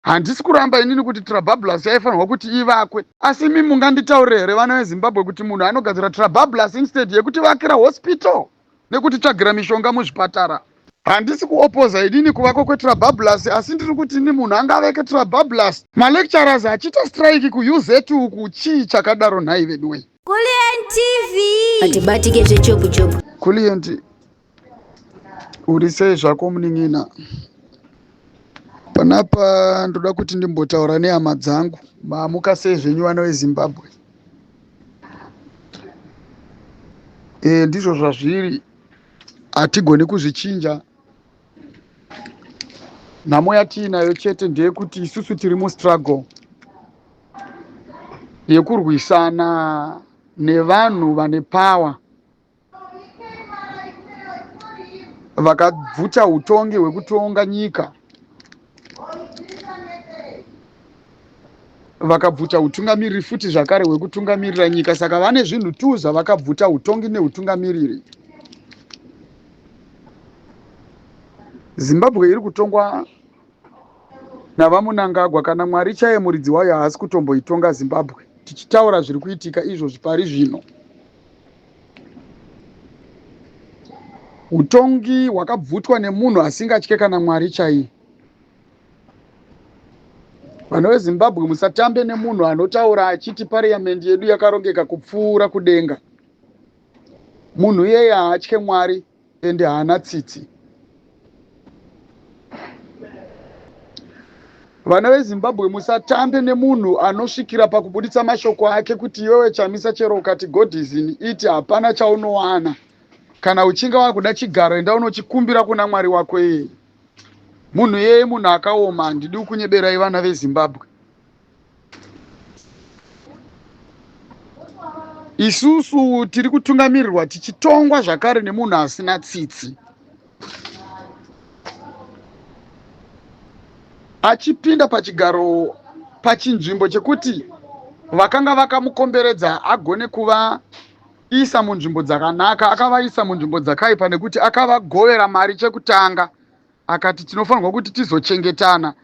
Handisi kuramba inini kuti Trabablas yaifanirwa kuti ivakwe, asi imi munganditaurire here vana veZimbabwe kuti munhu anogadzira Trabablas instead yekuti vakira hospital nekuti tsvagira mishonga muzvipatara. Handisi kuopoza inini kuvakwa kweTrabablas, asi ndiri kuti ini munhu angaveke Trabablas. Malecturers achita strike kuUZ uku, chii chakadaro nhai veduwe. Kulien TV. Atibatike zvechobu. Kulien, uri sei zvako munin'ina? Panapa ndoda kuti ndimbotaura nehama dzangu. Maamuka sei zvenyu vana veZimbabwe? Ndizvo zvazviri, hatigoni kuzvichinja. Nhamo yatiinayo chete ndeyekuti isusu tiri mustruggle yekurwisana nevanhu vane power vakabvuta utongi hwekutonga nyika, vakabvuta utungamiriri futi zvakare hwekutungamirira nyika. Saka vane zvinhu tu zvavakabvuta, utongi neutungamiriri. Zimbabwe iri kutongwa navaMunangagwa. Kana Mwari chaiye muridzi wayo haasi kutomboitonga Zimbabwe, tichitaura zviri kuitika izvozvi pari zvino. Utongi hwakabvutwa nemunhu asingatye kana Mwari chaiye. Vanhu veZimbabwe, musatambe nemunhu anotaura achiti parliamendi yedu yakarongeka kupfuura kudenga. Munhu iyeye haatye Mwari ende haana tsitsi. Vana veZimbabwe, musatambe nemunhu anosvikira pakubuditsa mashoko ake kuti iwewe chamisa chero ukati God is in it, hapana chaunowana. Kana uchinga wakuda chigaro, enda unochikumbira kuna Mwari wako iyeye. Munhu iyeye munhu akaoma. Handidi kunyeberai vana veZimbabwe. Isusu tiri kutungamirirwa tichitongwa zvakare nemunhu asina tsitsi. Achipinda pachigaro, pachinzvimbo chekuti vakanga vakamukomberedza agone kuvaisa munzvimbo dzakanaka, akavaisa munzvimbo dzakaipa nekuti akavagovera mari chekutanga. Akati tinofanirwa kuti tizochengetana,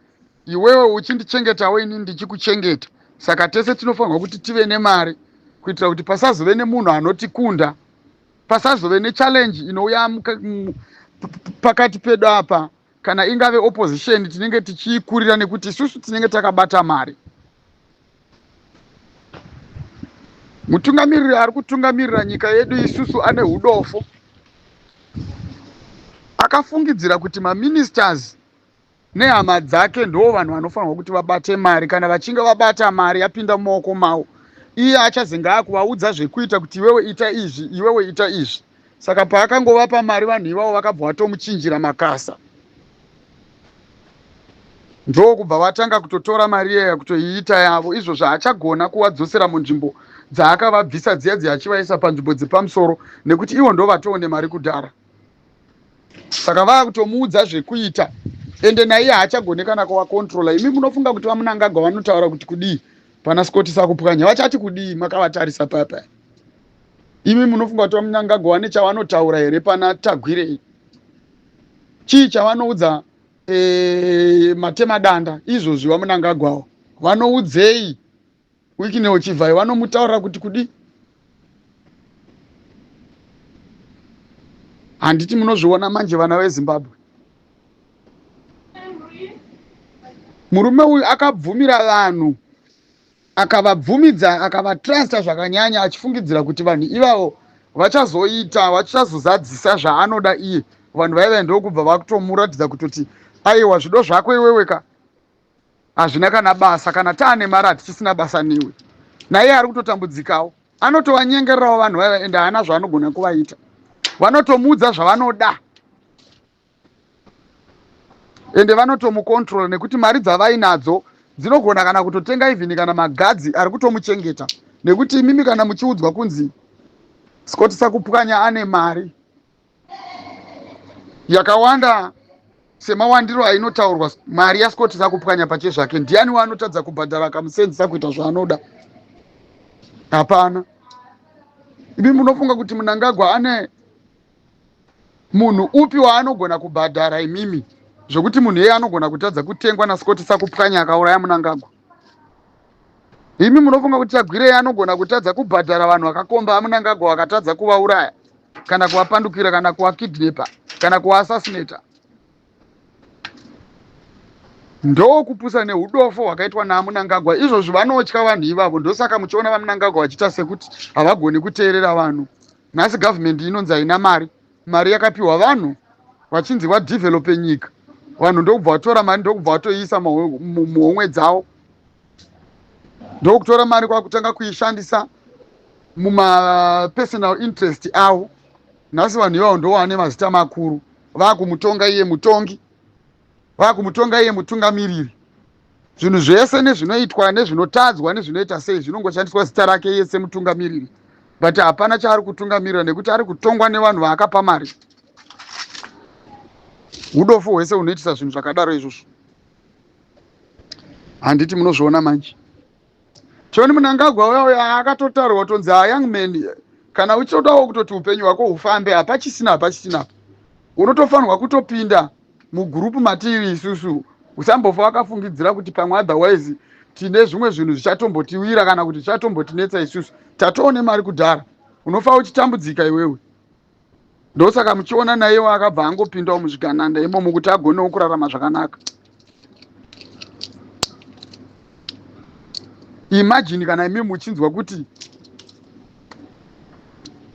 iwewe uchindichengetawo inini ndichikuchengeta. Saka tese tinofanirwa kuti tive nemari kuitira kuti pasazove nemunhu anotikunda, pasazove nechallenge inouya pakati pedu apa. Kana ingave opposition tinenge tichiikurira nekuti isusu tinenge takabata mari. Mutungamiriri ari kutungamirira nyika yedu isusu ane hudofo. Akafungidzira kuti maministers nehama dzake ndo vanhu vanofanirwa kuti vabate mari. Kana vachinge vabata mari yapinda mumaoko mavo, iye achazenga akuvaudza zvekuita kuti iwewe ita izvi, iwewe ita izvi. Saka paakangovapa mari vanhu ivavo vakabva vatomuchinjira makasa. Ndo kubva vatanga kutotora mari iyeya kutoiita yavo. Izvo zvaachagona kuvadzosera munzvimbo dzaakavabvisa dziya achivaisa panzvimbo dzepamusoro, nekuti ivo ndo vatoone mari kudhara. Saka vakutomuudza zvekuita, ende naiye haachagone kana kuvakontrola. Imi munofunga kuti vaMunangagwa vanotaura kuti kudii pana Scott Sakupwanya? Vachati kudii makavatarisa papa? Imi munofunga kuti vaMunangagwa vane chavanotaura here pana Tagwirei? Chii chavanoudza Matemadanda? Izvozvi vaMunangagwawo vanoudzei? Wiki neuchivhai vanomutaurira kuti kudii? Handiti munozviona manje vana veZimbabwe? Murume uyu akabvumira vanhu, akavabvumidza, akavatrasta zvakanyanya, achifungidzira kuti vanhu ivavo vachazozadzisa zvaanoda iye. Vanhu vaiva ndokubva vakutomuratidza kutoti aiwa, zvido zvako iweweka hazvina kana basa, kana taane mari hatichisina basa newe. Naiye ari kutotambudzikawo, anotovanyengererawo vanhu vaiva ende haana zvaanogona kuvaita. Vanotomuudza zvavanoda ende vanotomukontrola, nekuti mari dzavainadzo dzinogona kana kutotenga even kana magadzi ari kutomuchengeta. Nekuti imimi kana muchiudzwa kunzi Scott Sakupwanya ane mari yakawanda semawandiro ainotaurwa, mari yaScott Sakupwanya pache zvake, ndiani waanotadza kubhadhara akamusenzisa kuita zvaanoda? Hapana. Imi munofunga kuti Munangagwa ane munhu upi waanogona kubhadhara imimi zvokuti munhu iye anogona kutadza kutengwa naScott Sakupwanya akauraya Mnangagwa. Imi munofunga kuti Chagwire anogona kutadza kubhadhara vanhu vakakomba Mnangagwa vakatadza kuvauraya kana kuvapandukira kana kuvakidnepa kana kuvaassasinata? Ndokupusa neudofo hwakaitwa naMnangagwa. Izvozvo vanotya vanhu ivavo. Ndosaka muchiona vaMnangagwa vachiita sekuti havagoni kuteerera vanhu. Nhasi gavhmendi inonzi haina mari. Mari yakapiwa vanhu vachinzi vadevelope nyika. Vanhu ndokubva vatora mari ndokubva vatoiisa muhomwe dzavo. Ndokutora mari kwakutanga kuishandisa muma-personal interest avo. Nhasi vanhu ivavo ndovane mazita makuru. Vakumutonga iye mutongi. Vakumutonga iye mutungamiriri. Zvinhu zvese nezvinoitwa nezvinotadzwa nezvinoita sei zvinongoshandiswa zita rake iye semutungamiriri. But hapana chaari kutungamirira nekuti ari kutongwa nevanhu vaakapa mari. Udofo hwese hunoitisa zvinhu zvakadaro izvozvo. Handiti munozviona manje. Choni Mnangagwa uya akatotaurwa tonzi young man, kana uchidawo kutoti upenyu hwako hufambe hapachisina. Unotofanirwa kutopinda mugurupu matiri isusu. Usambofa wakafungidzira kuti pamwe otherwise tine zvimwe zvinhu zvichatombotiwira kana kuti zvichatombotinetsa isusu. Tatoone mari kudhara. Unofa uchitambudzika iwewe. Ndosaka muchiona naiye akabva angopindawo muzvigananda imomo kuti agonewo kurarama zvakanaka. Imagine kana imi muchinzwa kuti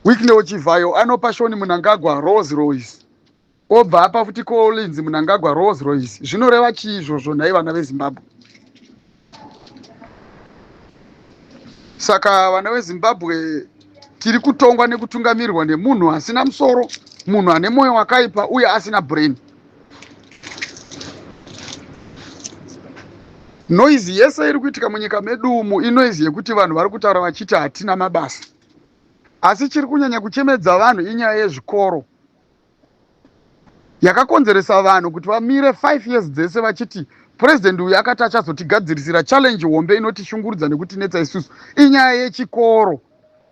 Wycliffe Ochivhayo anopa Shoni Mnangagwa Rolls Royce. Obva apa futi Collins Mnangagwa Rolls Royce. Zvinoreva chii izvozvo nhai vana veZimbabwe? Saka vana veZimbabwe tiri kutongwa nekutungamirirwa nemunhu asina musoro, munhu ane moyo wakaipa uye asina brain. Noizi yese iri kuitika munyika medu umu inoizi yekuti vanhu vari kutaura vachiti hatina mabasa. Asi chiri kunyanya kuchemedza vanhu inyaya yezvikoro. Yakakonzeresa vanhu kuti vamire 5 years dzese vachiti president uyu akati achazotigadzirisira challenge hombe inotishungurudza nekutinetsa isusu. Inyaya yechikoro.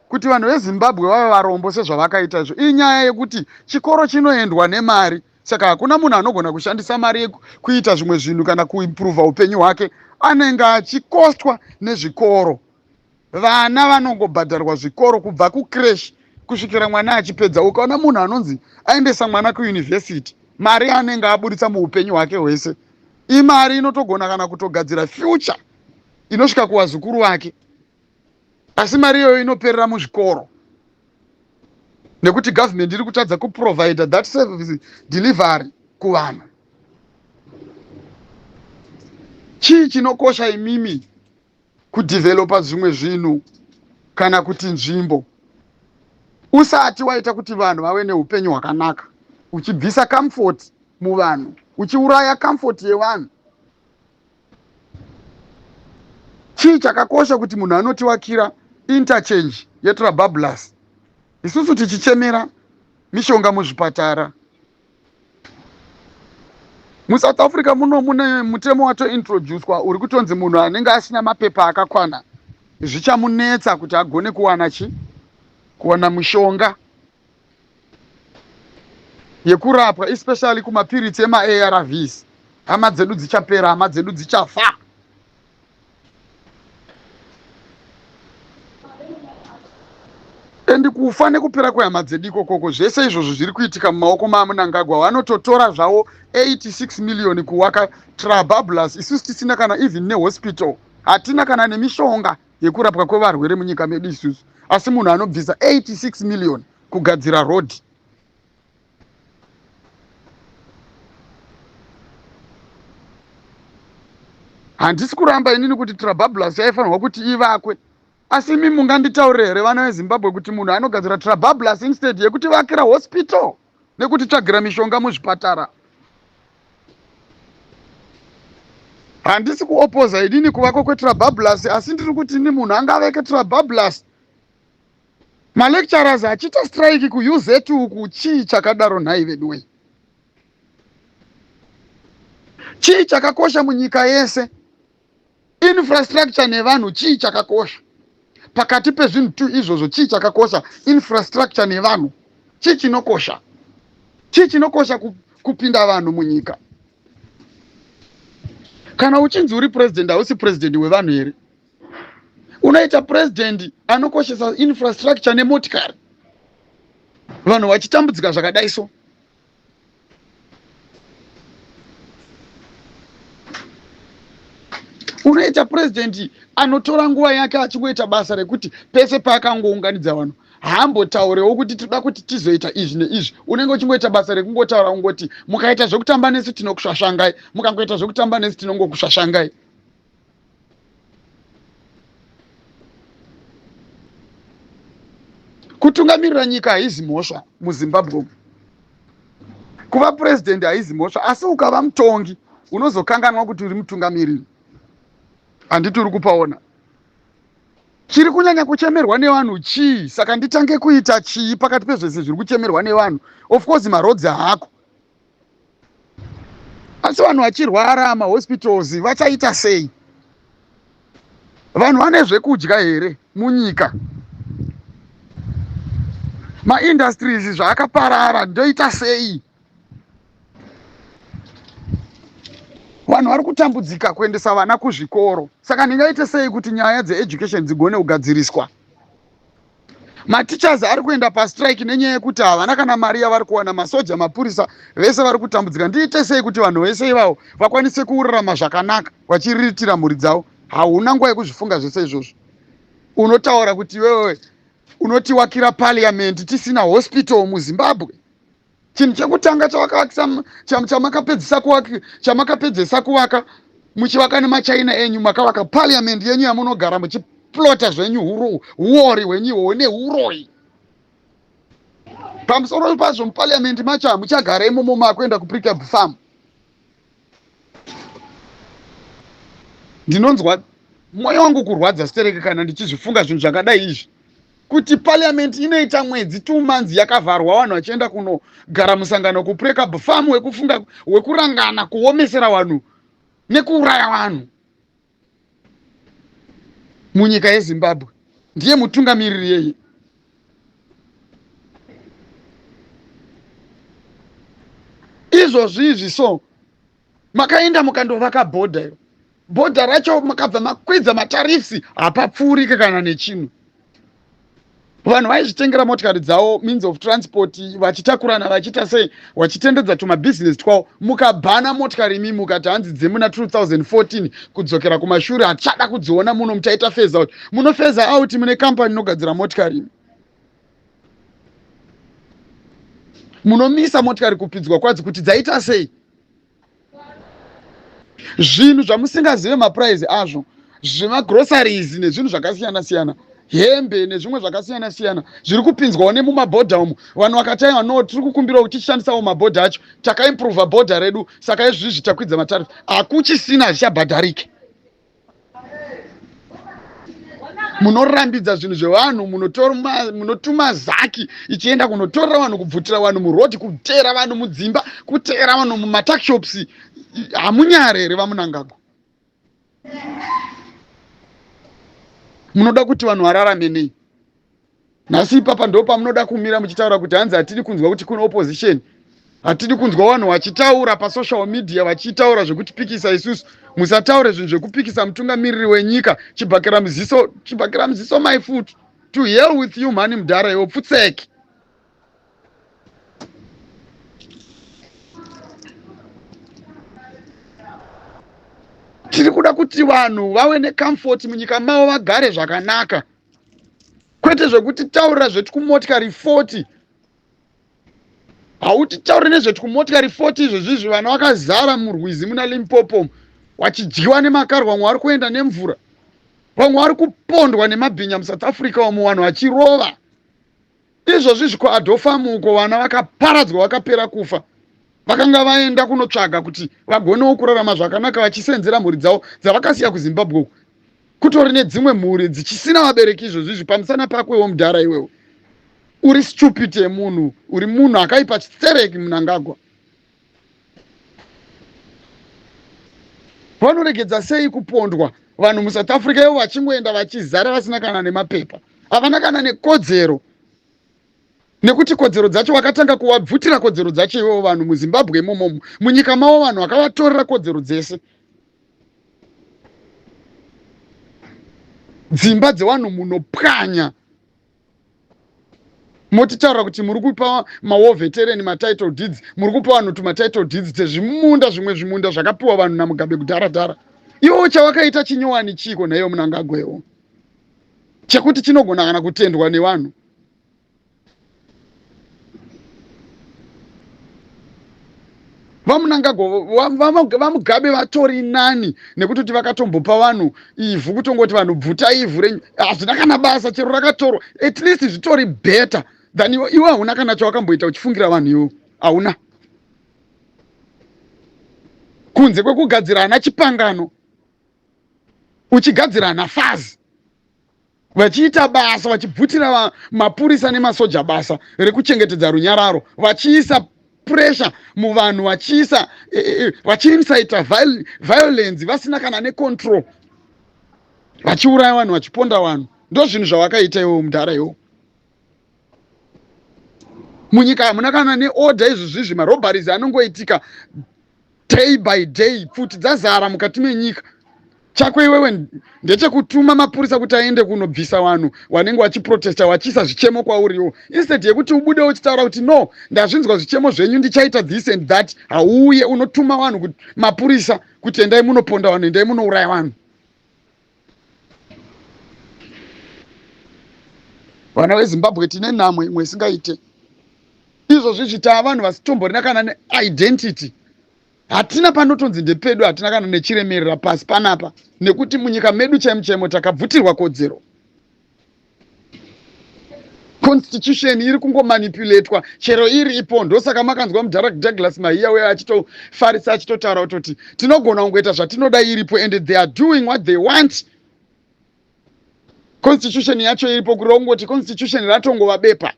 Kuti vanhu veZimbabwe vave varombo sezvavakaita izvo. Inyaya yekuti chikoro chinoendwa nemari. Saka hakuna munhu anogona kushandisa mari kuita zvimwe zvinhu kana kuimprova upenyu hwake. Anenge achikostwa nezvikoro. Vana vanongobhadharwa zvikoro kubva kucreche kusvikira mwana achipedza. Ukaona munhu anonzi aendesa mwana kuuniversity, mari anenge aburitsa muupenyu hwake hwese. Imari inotogona kana kutogadzira future inosvika kuvazukuru vake. Asi mari iyoyo inoperera muzvikoro. Nekuti government iri kutadza kuprovide that service delivery kuvanhu. Chii chinokosha imimi kudevelopa zvimwe zvinhu kana kuti nzvimbo usati waita kuti vanhu vave neupenyu hwakanaka, uchibvisa comfort muvanhu, uchiuraya comfort yevanhu? Chii chakakosha kuti munhu anotiwakira interchange yeTrabablas isusu tichichemera mishonga muzvipatara? MuSouth Africa mune mutemo watointroducwa uri kutonzi munhu anenge asina mapepa akakwana zvichamunetsa kuti agone kuwana mishonga yekurapwa, especially kumapiritsi ema-ARVs. Hama dzedu dzichapera, hama dzedu dzichafa. Endi kufa nekupera kwehama dzedu ikokoko zvese izvozvo zviri kuitika mumaoko maMnangagwa. Vanototora zvavo 86 million kuwaka Trabablas isusu tisina kana even nehospital. Hatina kana nemishonga yekurapwa kwevarwere munyika medu isusu. Asi munhu anobvisa 86 million kugadzira road. Handisi kuramba inini kuti Trabablas yaifanirwa kuti ivakwe. Asi imi munganditaurire here vana veZimbabwe kuti munhu anogadzira Trabablas instead yekuti vakira hospital nekuti tsvagira mishonga muzvipatara? Handisi kuopoza idini kuvako kweTrabablas, asi ndiri kuti ni munhu angaveke Trabablas. Malecturers achita strike kuUZ uku, chii chakadaro nhai veduwe? Chii chakakosha munyika yese? Infrastructure nevanhu chii chakakosha? Pakati pezvinhu tu izvozvo chii chakakosha? Infrastructure nevanhu chii chinokosha? Chii chinokosha kupinda vanhu munyika? Kana uchinzi uri president hausi president wevanhu here. Unoita president anokoshesa infrastructure nemotikari. Vanhu vachitambudzika zvakadai so. Unoita president anotora nguva yake achingoita basa rekuti pese paakangounganidza vanhu haambotaurewo kuti toda kuti tizoita izvi neizvi. Unenge uchingoita basa rekungotaura ungoti mukaita zvekutamba nesu tinokushashangai, mukangoita zvekutamba nesu tinongokushashangai. Kutungamirira nyika haizi mhosva muZimbabwe. Kuva president haizi mhosva, asi ukava mutongi unozokanganwa kuti uri mutungamiriri. Handiti uri kupaona. Chiri kunyanya kuchemerwa nevanhu chii? Saka nditange kuita chii pakati pezvese zviri kuchemerwa nevanhu? Of course marodzi hako. Asi vanhu vachirwara mahospitals vachaita sei? Vanhu vane zvekudya here munyika? Maindustries zvakaparara ndoita sei? Vanhu vari kutambudzika kuendesa vana kuzvikoro. Saka ndingaite sei kuti nyaya dzeeducation dzigone kugadziriswa? Matichers ari kuenda pastrike nenyaya yekuti havana kana mari yavari kuwana. Masoja, mapurisa vese vari kutambudzika. Ndiite sei kuti vanhu vese ivavo vakwanise kurarama zvakanaka vachiriritira mhuri dzavo? Hauna nguva yekuzvifunga zvese izvozvo. Unotaura kuti wewe unotiwakira parliament tisina hospital muZimbabwe. Chinhu chekutanga chamakapedzesa kuvaka muchivaka nemaChina enyu, makavaka parliament yenyu yamunogara muchiplota zvenyu huori hwenyuhwo nehuroyi. Pamusoro pazvo muparliament macho hamuchagara imomo makuenda kupickup farm. Ndinonzwa mwoyo wangu kurwadza stereke kana ndichizvifunga zvinhu zvakadai izvi. Kuti parliament inoita mwedzi 2 months yakavharwa, vanhu vachienda kunogara musangano kupickup farm wekurangana kuomesera vanhu nekuuraya vanhu. Munyika yeZimbabwe ndiye mutungamiriri yeye. Izvozvi izvi so makaenda mukandovaka bhodha. Bhodha racho makabva makwidza matarifsi hapapfuurike kana nechinhu. Vanhu vaizvitengera motikari dzavo, means of transport, vachitakurana vachiita sei, vachitendedza tumabhizinesi twavo. Mukabhana motikari imi mukati hanzi dzemuna 2014 kudzokera kumashure hatichada kudziona muno, muchaita phase out. Muno phase out mune kampani inogadzira motikari imi. Munomisa motikari kupidzwa kwadzo kuti dzaita sei. Zvinhu zvamusingazive mapuraizi azvo, zvemagroceries nezvinhu zvakasiyana siyana, hembe nezvimwe zvakasiyana siyana zviri kupinzwawo nemumabhodha umu. Vanhu vakataiwa no tiri kukumbirawo kuti tichishandisawo mabhodha acho, takaimprova bhodha redu, saka izvizvi takwidza matarifu. Hakuchisina zvichabhadharike. Munorambidza zvinhu zvevanhu, munotuma zaki ichienda kunotorera vanhu, kubvutira vanhu murodhi, kuteera vanhu mudzimba, kuteera vanhu mumatakishops. Hamunyarere vamunangagwa. Munoda kuti vanhu vararame nei? Nhasi ipapa ndo pamunoda kumira muchitaura kuti hanzi hatidi kunzwa kuti kune opposition. Hatidi kunzwa vanhu vachitaura pasocial media vachitaura zvekutipikisa isusu. Musataure zvinhu zvekupikisa mutungamiriri wenyika. Chibhakira muziso my foot. To hell with you mani mudhara iwo pfutseki. Tiri kuda kuti vanhu vave necomfort munyika mavo, vagare zvakanaka. Kwete zvekuti taurira zvetu kumotikari 40. Hauti taurira nezvetu kumotikari 40 izvozvi vana vakazara murwizi muna Limpopo vachidyiwa nemakarwa, vamwe vari kuenda nemvura, vamwe vari kupondwa nemabhinya muSouth Africa, vamwe vanhu vachirova. Izvozvi zvikuadhofamu uko vana vakaparadzwa vakapera kufa. Vakanga vaenda kunotsvaga kuti vagonewo kurarama zvakanaka vachisenzera mhuri dzavo dzavakasiya kuZimbabwe. Kutori nedzimwe mhuri dzichisina vabereki izvozvi pamusana pakwewo mudhara iwewo. Uri stupid yemunhu, uri munhu akaipa chistereki munangagwa. Vanoregedza sei kupondwa vanhu muSouth Africa ivo vachingoenda vachizara vasina kana nemapepa, havana kana nekodzero. Nekuti kodzero dzacho wakatanga kuvabvutira kodzero dzacho ivo vanhu muZimbabwe imomo. Munyika mavo vanhu vakavatorera kodzero dzese. dzimba dzevanhu munopwanya. Motitaura kuti muri kupa maovetereni matitle deeds, muri kupa vanhu tumatitle deeds dzezvimunda zvimwe zvimunda zvakapiwa vanhu naMugabe kudhara. Iwo chawakaita chinyowani chiko naiyo Mnangagwewo, chekuti chinogona kana kutendwa nevanhu. VaMugabe vatori nani nekuti kuti vakatombopa vanhu ivhu, kutongoti vanhu bvuta ivhu hazvina kana basa chero rakatorwa. At least zvitori better than iwe hauna kana chawakamboita uchifungira vanhu iwo, hauna, kunze kwekugadzira ana chipangano, uchigadzira ana fazi, vachiita basa, vachibvutira mapurisa nemasoja basa rekuchengetedza runyararo, vachiisa pressure muvanhu, vachiinsaita violence vasina kana necontrol, vachiuraya vanhu, vachiponda vanhu. Ndo zvinhu zvawakaita iwo mudhara iwo. Munyika hamuna kana neorder izvozvizvi, marobharies anongoitika day by day, pfuti dzazara mukati menyika. Chako iwewe ndechekutuma mapurisa kuti aende kunobvisa vanhu vanenge vachiprotesta, vachiisa zvichemo kwauriwo, instead yekuti ubude uchitaura kuti no, ndazvinzwa zvichemo zvenyu, ndichaita this and that. Hauye unotuma vanhu mapurisa kuti endai munoponda vanhu, endai munouraya vanhu. Vana veZimbabwe tine nhamo imwe isingaite. Izvozvi tava vanhu vasitomborina kana neidentity. Hatina panotonzi ndepedu, hatina kana nechiremerera pasi panapa, nekuti munyika medu chaimo takabvutirwa kodzero. Constitution iri kungomanipulatwa chero iri ipo. Ndosaka makanzwa muDarek Douglas Mahiya wewe achitofarisa achitotaura kuti tinogona kungoita zvatinoda iripo, and they are doing what they want. Constitution yacho iripo, kurongoti constitution ratongova bepa.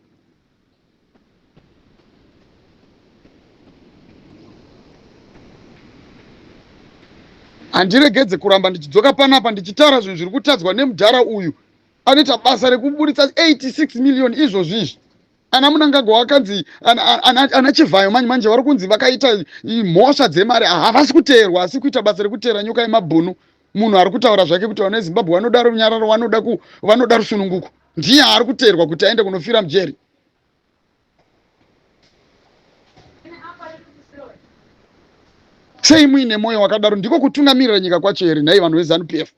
Handiregedze kuramba ndichidzoka panapa ndichitaura zvinhu zviri kutadzwa nemudhara uyu anoita basa rekuburitsa 86 million izvozvizvi. Ana Mnangagwa wakanzi ana Chivhayo manje vari kunzi vakaita mhosva dzemari, havasi kuteerwa, asi kuita basa rekuteera nyoka yemabhunu. Munhu ari kutaura zvake kuti vana veZimbabwe vanoda runyararo, vanoda rusununguko, ndiye ari kuteerwa kuti aende kunofira mujeri. Sei muine moyo wakadaro? Ndiko kutungamirira nyika kwacho here nhai vanhu veZANU-PF?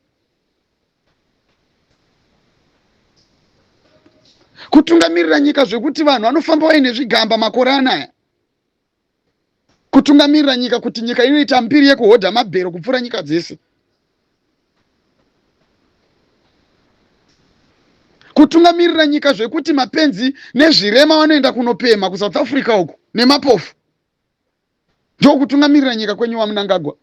Kutungamirira nyika zvekuti vanhu vanofamba vaine zvigamba makore anaya? Kutungamirira nyika kuti nyika inoita mbiri yekuhodha mabhero kupfuura nyika dzese? Kutungamirira nyika zvekuti mapenzi nezvirema vanoenda kunopema kuSouth Africa uku nemapofu? Ndo kutungamirira nyika kwenyu waMnangagwa?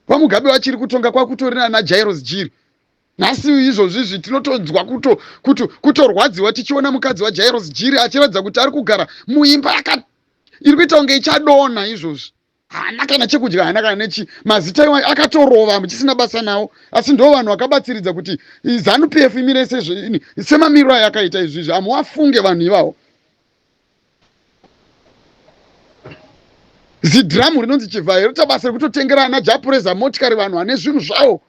VaMugabe vachiri kutonga kwakutorina naJairos Jiri. Nhasi izvozvizvi tinotonzwa kutorwadziwa tichiona mukadzi waJairos Jiri achiratidza kuti ari kugara muimba iri kuita kunge ichadonha izvozvi. Haana kana chekudya, haana kana nechi, mazita iwayo akatorova muchisina basa nawo. Asi ndo vanhu vakabatsiridza kuti ZANU-PF imire semamiriro ayakaita izvizvi. Hamuvafunge vanhu ivavo. Zidhiramu rinonzi Chivhayo rita basa rekutotengera ana Japureza motikari vanhu vane zvinhu zvavo.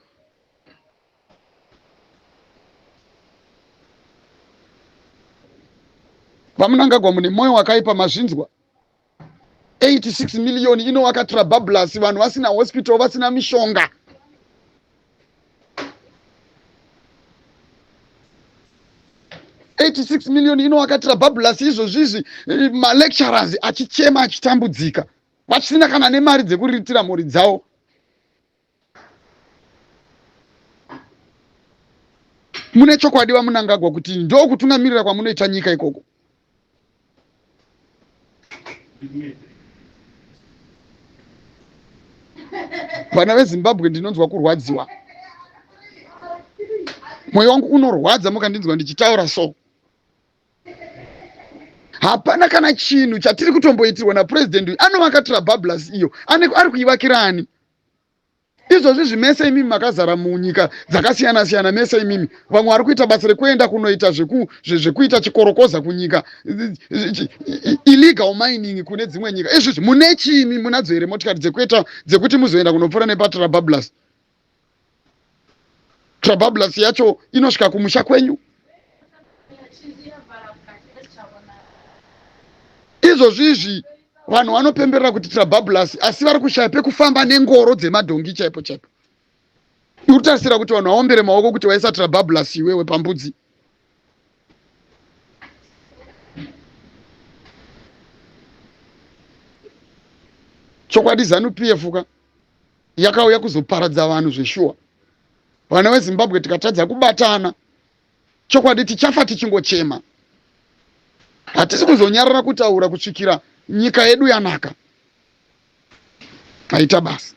VaMnangagwa mune moyo wakaipa mazvinzwa. 86 million inovaka Trabablas, vanhu vasina hospital, vasina mishonga. $86 million inovaka Trabablas izvozvizvi, malecturers achichema achitambudzika, vachisina kana nemari dzekuriritira mhuri dzavo. Mune chokwadi vaMnangagwa kuti ndo kutungamirira kwamunoita nyika ikoko? Vana veZimbabwe ndinonzwa kurwadziwa. Mwoyo wangu unorwadza mukandinzwa ndichitaura so. Hapana kana chinhu chatiri kutomboitirwa napresident uyu. Anovaka Trabablas iyo, ari kuivakira ani? Izvozvi mese imimi makazara munyika dzakasiyana siyana, mese imimi vamwe vari kuita basa rekuenda kunoita zvekuita chikorokoza kunyika, illegal mining kune dzimwe nyika. Izvozvi mune chimi? Munadzo here motikari dzekuti muzoenda kunopfuura nepaTrabablas? Trabablas yacho inosvika kumusha kwenyu. Izvozvizvi vanhu vanopemberera kuti Trabablas asi vari kushaya pekufamba nengoro dzemadhongi chaipo chaipo. Irikutarisira kuti vanhu vaombere maoko kuti waisa Trabablas iwewe pambudzi. Chokwadi ZANU-PF yakauya kuzoparadza vanhu zveshuwa. Vana veZimbabwe tikatadza kubatana, chokwadi tichafa tichingochema. Hatisi kuzonyarara kutaura kusvikira nyika yedu yanaka. Aita basa.